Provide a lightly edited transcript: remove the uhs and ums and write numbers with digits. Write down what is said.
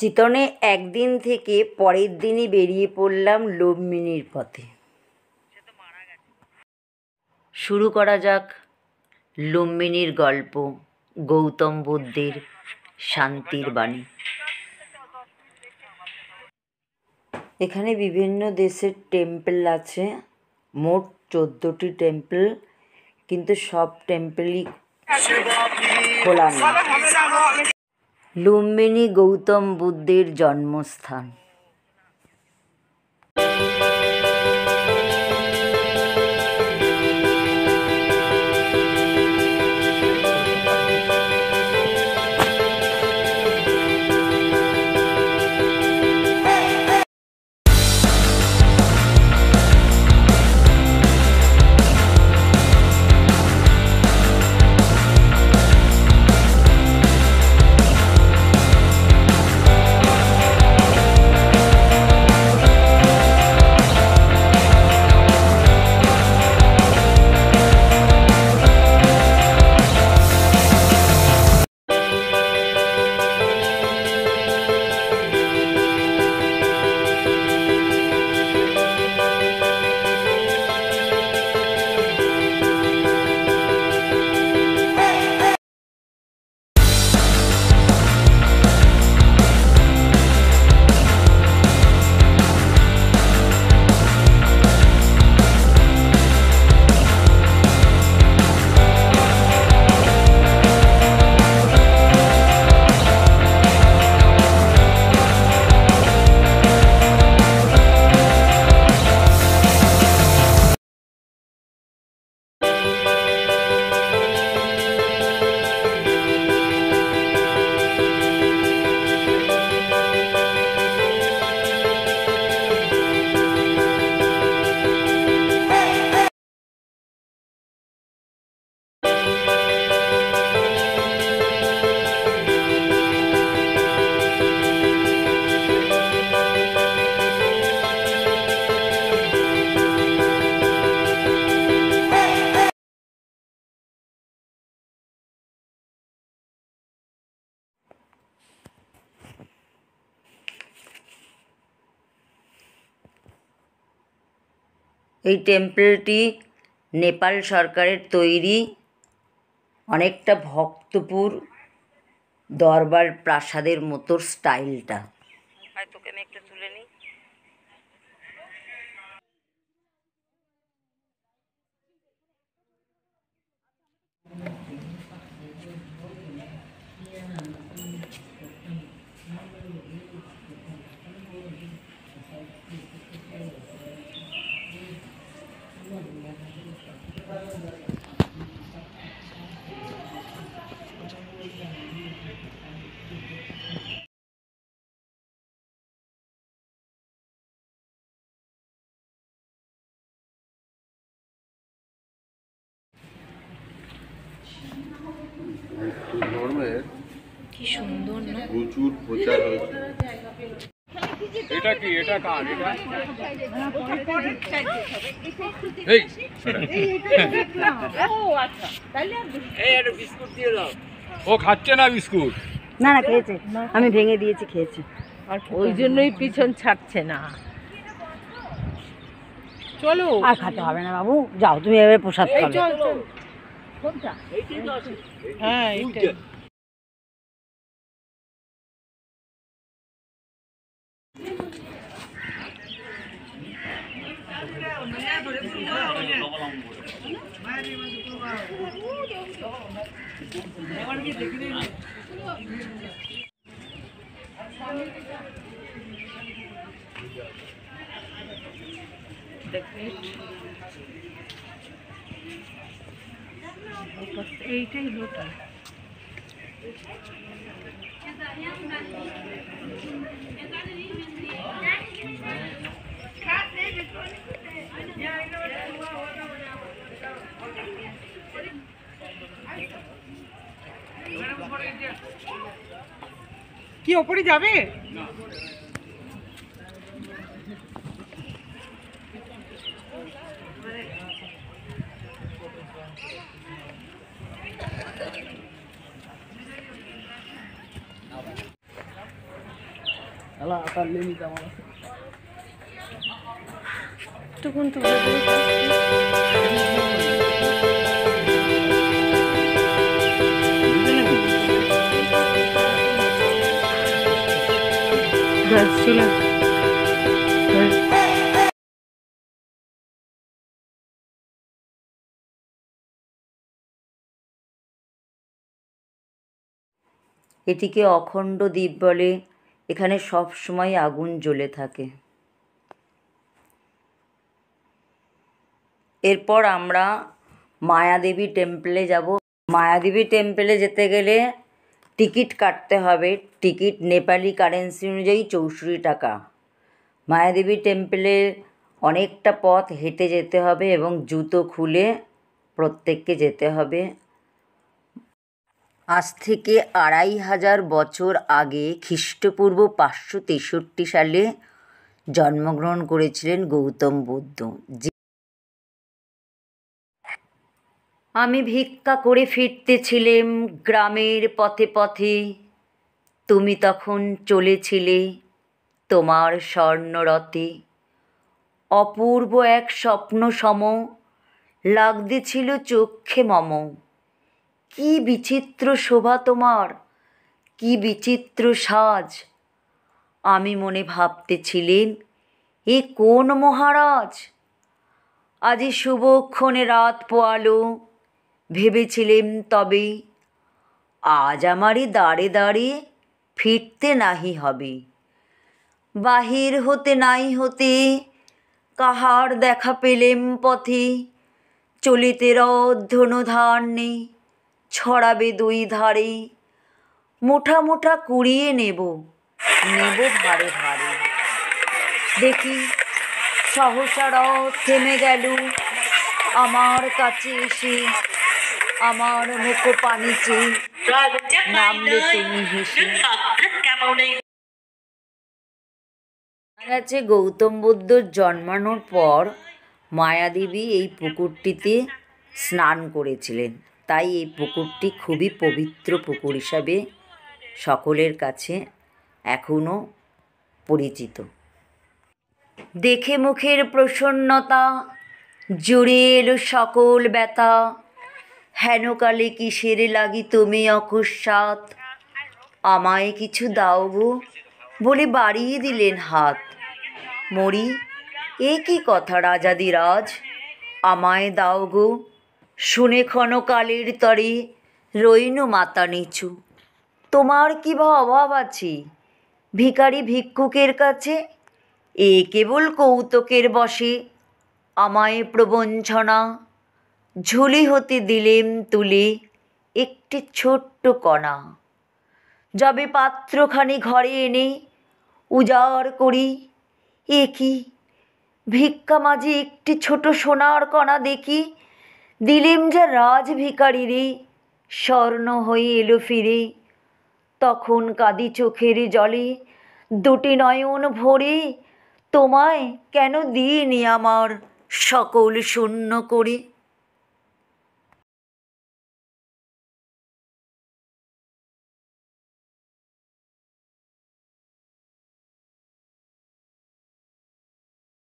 চিতনে একদিন থেকে পরের দিনই বেরিয়ে পড়লাম লুম্বিনীর পথে। শুরু করা যাক লুম্বিনীর গল্প, গৌতম বুদ্ধের শান্তির বাণী। এখানে বিভিন্ন দেশের টেম্পল আছে, মোট 14টি টেম্পল, কিন্তু সব টেম্পলই খোলা নেই। লুম্বিনী গৌতম বুদ্ধের জন্মস্থান। এই টেম্পলটি নেপাল সরকারের তৈরি, অনেকটা ভক্তপুর দরবার প্রাসাদের মতো স্টাইলটা। তোকে আমি একটু তুলে নিই। কি সুন্দর না, প্রচুর প্রচার হয়েছে। এটা কি, এটা কার? এটা এই ও আচ্ছা, তাহলে এই একটা বিস্কুট দিয়ে দাও। ও খাচ্ছে না বিস্কুট? না না, খেয়েছে, আমি ভেঙে দিয়েছি, খেয়েছে, আর ওই জন্যই পিছন ছাড়ছে না। চলো, আর খেতে হবে না বাবু, যাও তুমি এবারে প্রসাদ খাবে। চল চল, কোনটা? এইটাই তো আছে। হ্যাঁ এইটাই। এইটাই লোটাস। কি ওপরে যাবে? টুকুন টুকুন ব্যাস চলে এটিকে অখণ্ড দ্বীপ বলে। এখানে সব সময় আগুন জ্বলে থাকে। এরপর আমরা মায়াদেবী টেম্পলে যাব। মায়াদেবী টেম্পলে যেতে গেলে টিকিট কাটতে হবে। টিকিট নেপালি কারেন্সি অনুযায়ী 64 টাকা। মায়াদেবী টেম্পলের অনেকটা পথ হেঁটে যেতে হবে এবং জুতো খুলে প্রত্যেককে যেতে হবে। আজ থেকে 2500 বছর আগে খ্রিস্টপূর্ব 563 সালে জন্মগ্রহণ করেছিলেন গৌতম বুদ্ধ। আমি ভিক্ষা করে ফিরতেছিলাম গ্রামের পথে পথে, তুমি তখন চলেছিলে তোমার স্বর্ণরথে। অপূর্ব এক স্বপ্ন সম লাগতেছিল চক্ষে মম। কি বিচিত্র শোভা তোমার, কি বিচিত্র সাজ। আমি মনে ভাবতেছিলেন, এ কোন মহারাজ। আজি শুভক্ষণে রাত পোয়ালো, ভেবেছিলেম তবে আজ আমারই দাঁড়ে দাঁড়ে ফিরতে নাহি হবে। বাহির হতে নাই হতে কাহার দেখা পেলেম পথে, চলিতে রথ ধনুধান্যে ছড়াবে দুই ধারে। মুঠা মুঠা কুড়িয়ে নেব ভারে ভারে। দেখি সহসা রথ থেমে গেল আমার কাছে এসে, আমার মুখ পানি চেয়ে নামলে তুমি হেসে। গেছে গৌতম বুদ্ধর জন্মানোর পর মায়াদেবী এই পুকুরটিতে স্নান করেছিলেন। তাই এই পুকুরটি খুবই পবিত্র পুকুর হিসাবে সকলের কাছে এখনও পরিচিত। দেখে মুখের প্রসন্নতা জুড়ে এলো সকল ব্যথা। হেনকালে কিসের লাগি তুমি অকস্মাৎ, আমায় কিছু দাও গো বলে বাড়িয়ে দিলেন হাত। মরি এ কি কথা রাজাদিরাজ, আমায় দাও গো শুনে ক্ষণকালের তরে রইনু মাতা নিচু। তোমার কি বা অভাব আছে ভিখারি ভিক্ষুকের কাছে, এ কেবল কৌতুকের বশে আমায় প্রবঞ্চনা। ঝুলি হতে দিলেম তুলে একটি ছোট্ট কণা, যবে পাত্রখানি ঘরে এনে উজাড় করি, এ কি ভিক্ষা মাঝে একটি ছোট সোনার কণা দেখি। দিলেম যা রাজ ভিখারিরে, স্বর্ণ হয়ে এলো ফিরে। তখন কাঁদি চোখের জলে দুটি নয়ন ভরে, তোমায় কেন দিইনি আমার সকল শূন্য করে।